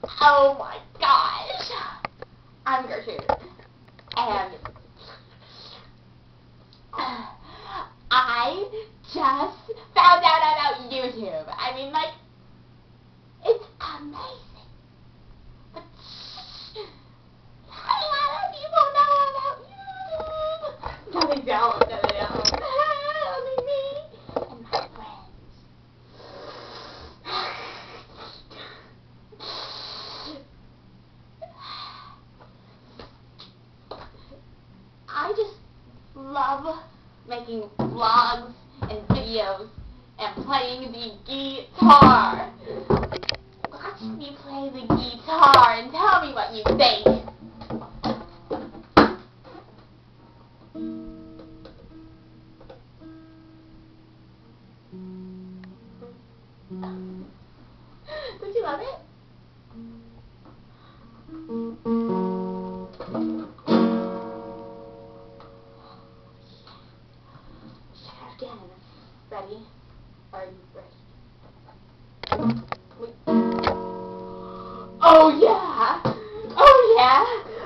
Oh my gosh! I'm Gertrude, and I just found out about YouTube. I mean, like, it's amazing. But a lot of people know about YouTube. No, they don't. No, they don't. Only me and my friends. I just love making vlogs and videos and playing the guitar. Watch me play the guitar and tell me what you think. Don't you love it? Again. Ready? Are you ready? Oh yeah! Oh yeah!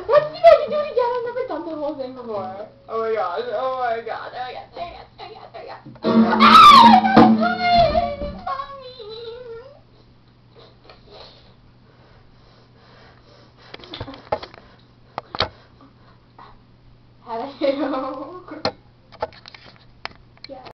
Let's see if I can do it again. I've never done the whole thing before. Oh my gosh, oh my god, oh my god, oh my god, oh my god, oh my god. Ah!